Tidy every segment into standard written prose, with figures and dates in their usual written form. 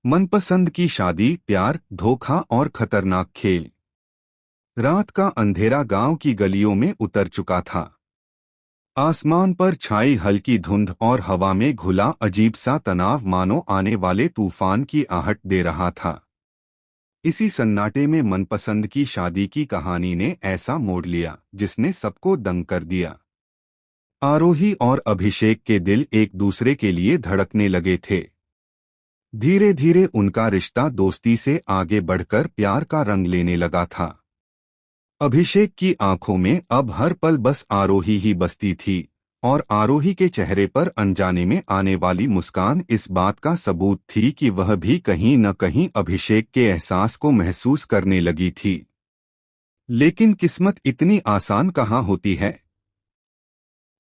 मनपसंद की शादी, प्यार, धोखा और खतरनाक खेल। रात का अंधेरा गांव की गलियों में उतर चुका था। आसमान पर छाई हल्की धुंध और हवा में घुला अजीब सा तनाव मानो आने वाले तूफान की आहट दे रहा था। इसी सन्नाटे में मनपसंद की शादी की कहानी ने ऐसा मोड़ लिया जिसने सबको दंग कर दिया। आरोही और अभिषेक के दिल एक दूसरे के लिए धड़कने लगे थे। धीरे धीरे उनका रिश्ता दोस्ती से आगे बढ़कर प्यार का रंग लेने लगा था। अभिषेक की आंखों में अब हर पल बस आरोही ही बसती थी और आरोही के चेहरे पर अनजाने में आने वाली मुस्कान इस बात का सबूत थी कि वह भी कहीं न कहीं अभिषेक के एहसास को महसूस करने लगी थी। लेकिन किस्मत इतनी आसान कहाँ होती है।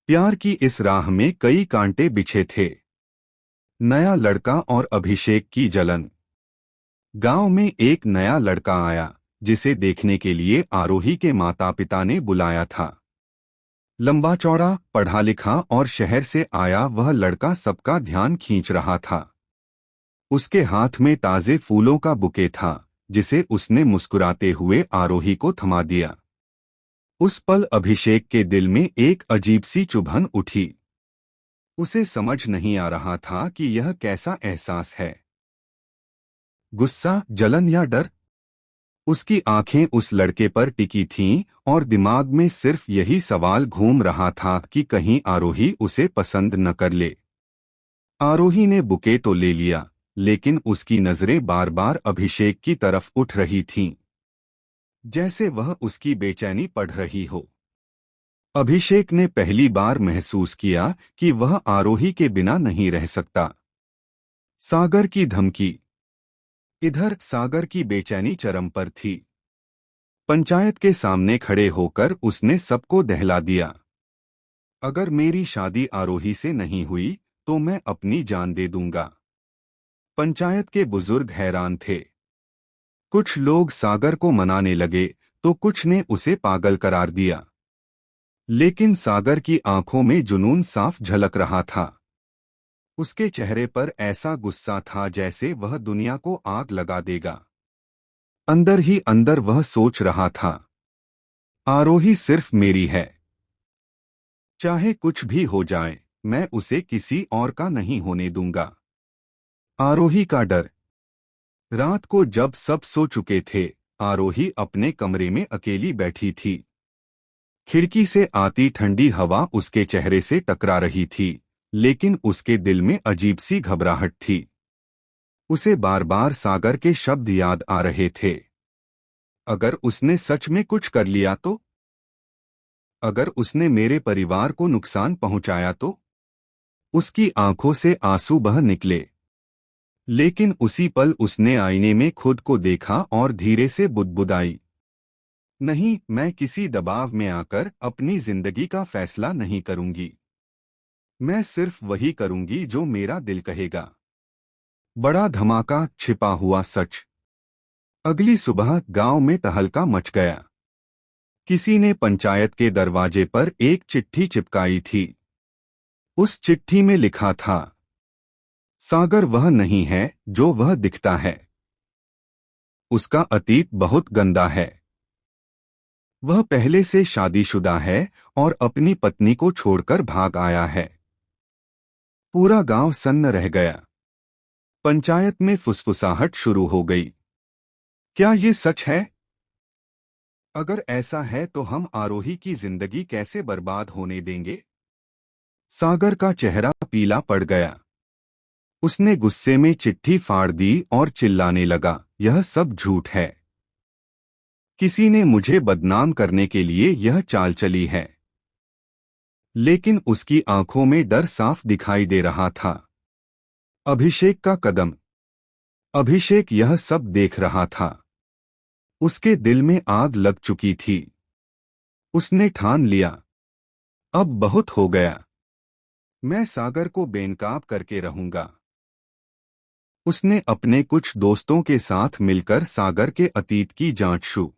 प्यार की इस राह में कई कांटे बिछे थे। नया लड़का और अभिषेक की जलन। गांव में एक नया लड़का आया जिसे देखने के लिए आरोही के माता पिता ने बुलाया था। लंबा चौड़ा, पढ़ा लिखा और शहर से आया वह लड़का सबका ध्यान खींच रहा था। उसके हाथ में ताजे फूलों का बुके था जिसे उसने मुस्कुराते हुए आरोही को थमा दिया। उस पल अभिषेक के दिल में एक अजीब सी चुभन उठी। उसे समझ नहीं आ रहा था कि यह कैसा एहसास है, गुस्सा, जलन या डर। उसकी आंखें उस लड़के पर टिकी थीं और दिमाग में सिर्फ यही सवाल घूम रहा था कि कहीं आरोही उसे पसंद न कर ले। आरोही ने बुके तो ले लिया, लेकिन उसकी नजरें बार बार अभिषेक की तरफ उठ रही थीं, जैसे वह उसकी बेचैनी पढ़ रही हो। अभिषेक ने पहली बार महसूस किया कि वह आरोही के बिना नहीं रह सकता। सागर की धमकी। इधर सागर की बेचैनी चरम पर थी। पंचायत के सामने खड़े होकर उसने सबको दहला दिया। अगर मेरी शादी आरोही से नहीं हुई तो मैं अपनी जान दे दूंगा। पंचायत के बुजुर्ग हैरान थे। कुछ लोग सागर को मनाने लगे तो कुछ ने उसे पागल करार दिया। लेकिन सागर की आंखों में जुनून साफ झलक रहा था। उसके चेहरे पर ऐसा गुस्सा था जैसे वह दुनिया को आग लगा देगा। अंदर ही अंदर वह सोच रहा था, आरोही सिर्फ मेरी है। चाहे कुछ भी हो जाए, मैं उसे किसी और का नहीं होने दूंगा। आरोही का डर। रात को जब सब सो चुके थे, आरोही अपने कमरे में अकेली बैठी थी। खिड़की से आती ठंडी हवा उसके चेहरे से टकरा रही थी, लेकिन उसके दिल में अजीब सी घबराहट थी। उसे बार बार सागर के शब्द याद आ रहे थे। अगर उसने सच में कुछ कर लिया तो? अगर उसने मेरे परिवार को नुकसान पहुंचाया तो? उसकी आंखों से आंसू बह निकले। लेकिन उसी पल उसने आईने में खुद को देखा और धीरे से बुदबुदाई, नहीं, मैं किसी दबाव में आकर अपनी जिंदगी का फैसला नहीं करूंगी। मैं सिर्फ वही करूंगी जो मेरा दिल कहेगा। बड़ा धमाका, छिपा हुआ सच। अगली सुबह गांव में तहलका मच गया। किसी ने पंचायत के दरवाजे पर एक चिट्ठी चिपकाई थी। उस चिट्ठी में लिखा था, सागर वह नहीं है जो वह दिखता है। उसका अतीत बहुत गंदा है। वह पहले से शादीशुदा है और अपनी पत्नी को छोड़कर भाग आया है। पूरा गांव सन्न रह गया। पंचायत में फुसफुसाहट शुरू हो गई। क्या ये सच है? अगर ऐसा है तो हम आरोही की जिंदगी कैसे बर्बाद होने देंगे? सागर का चेहरा पीला पड़ गया। उसने गुस्से में चिट्ठी फाड़ दी और चिल्लाने लगा, यह सब झूठ है। किसी ने मुझे बदनाम करने के लिए यह चाल चली है। लेकिन उसकी आंखों में डर साफ दिखाई दे रहा था। अभिषेक का कदम। अभिषेक यह सब देख रहा था। उसके दिल में आग लग चुकी थी। उसने ठान लिया, अब बहुत हो गया। मैं सागर को बेनकाब करके रहूंगा। उसने अपने कुछ दोस्तों के साथ मिलकर सागर के अतीत की जांच शुरू